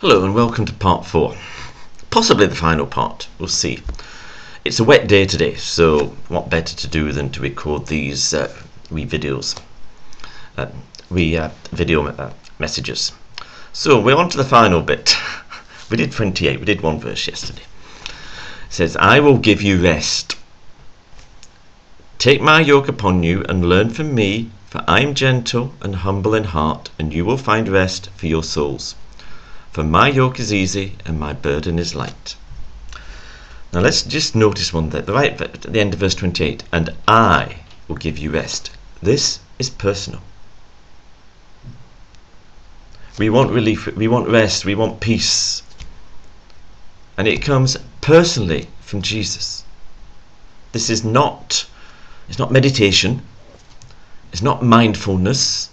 Hello and welcome to part 4, possibly the final part, we'll see. It's a wet day today, so what better to do than to record these video messages. So we're on to the final bit. We did 28, we did one verse yesterday. It says, I will give you rest. Take my yoke upon you and learn from me, for I am gentle and humble in heart, and you will find rest for your souls. For my yoke is easy and my burden is light. Now let's just notice one thing, right at the end of verse 28, and I will give you rest. This is personal. We want relief, we want rest, we want peace. And it comes personally from Jesus. This is not, it's not meditation, it's not mindfulness,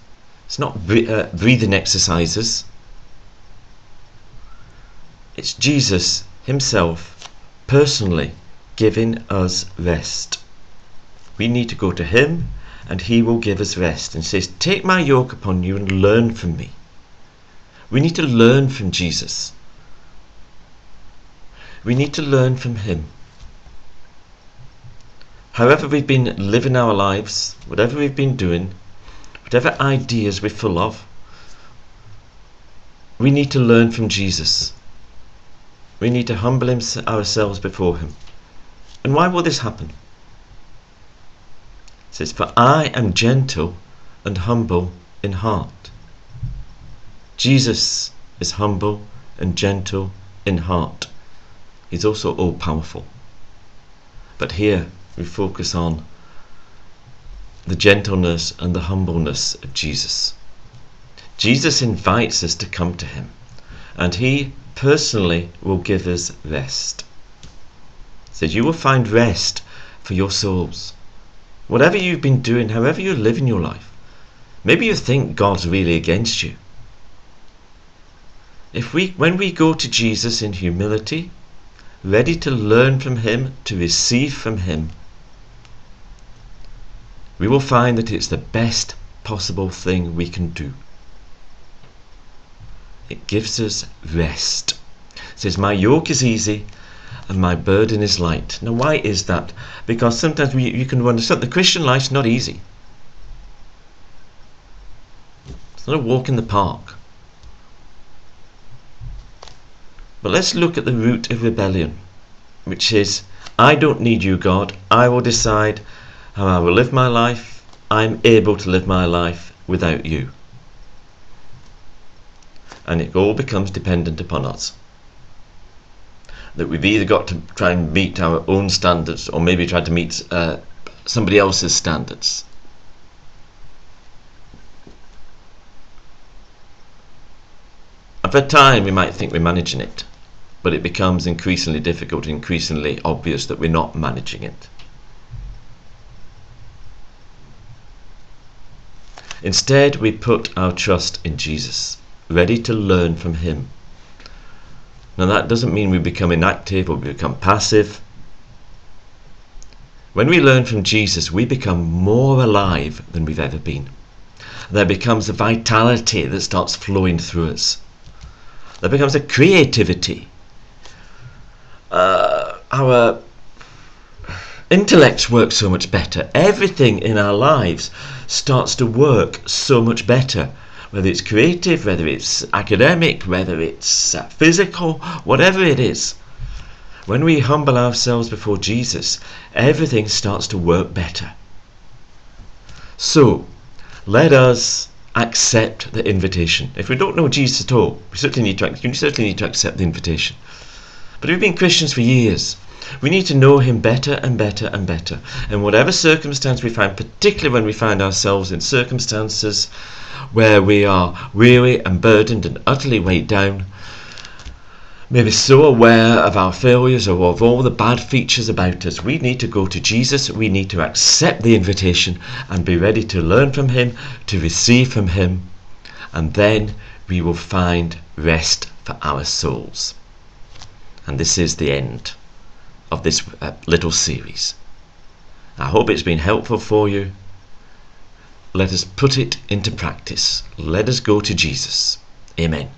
it's not breathing exercises. It's Jesus himself personally giving us rest. We need to go to him and he will give us rest. And he says, take my yoke upon you and learn from me. We need to learn from Jesus. We need to learn from him. However we've been living our lives, whatever we've been doing, whatever ideas we're full of, we need to learn from Jesus. We need to humble ourselves before him. And why will this happen? It says, for I am gentle and humble in heart. Jesus is humble and gentle in heart. He's also all-powerful. But here we focus on the gentleness and the humbleness of Jesus. Jesus invites us to come to him, and he personally will give us rest. It says you will find rest for your souls. Whatever you've been doing, however you're living your life, maybe you think God's really against you. When we go to Jesus in humility, ready to learn from him, to receive from him, we will find that it's the best possible thing we can do. It gives us rest. It says, my yoke is easy and my burden is light. Now why is that? Because sometimes you can understand the Christian life's not easy. It's not a walk in the park. But let's look at the root of rebellion, which is, I don't need you, God. I will decide how I will live my life. I'm able to live my life without you. And it all becomes dependent upon us. That we've either got to try and meet our own standards or maybe try to meet somebody else's standards. And for a time we might think we're managing it, but it becomes increasingly difficult, increasingly obvious that we're not managing it. Instead, we put our trust in Jesus, ready to learn from him. Now that doesn't mean we become inactive or we become passive. When we learn from Jesus, we become more alive than we've ever been. There becomes a vitality that starts flowing through us. There becomes a creativity. Our intellects work so much better. Everything in our lives starts to work so much better. Whether it's creative, whether it's academic, whether it's physical, whatever it is. When we humble ourselves before Jesus, everything starts to work better. So, let us accept the invitation. If we don't know Jesus at all, you certainly need to accept the invitation. But we've been Christians for years. We need to know him better and better and better. And whatever circumstance we find, particularly when we find ourselves in circumstances where we are weary and burdened and utterly weighed down, maybe so aware of our failures or of all the bad features about us, we need to go to Jesus. We need to accept the invitation and be ready to learn from him, to receive from him, and then we will find rest for our souls. And this is the end of this little series. I hope it's been helpful for you. Let us put it into practice. Let us go to Jesus. Amen.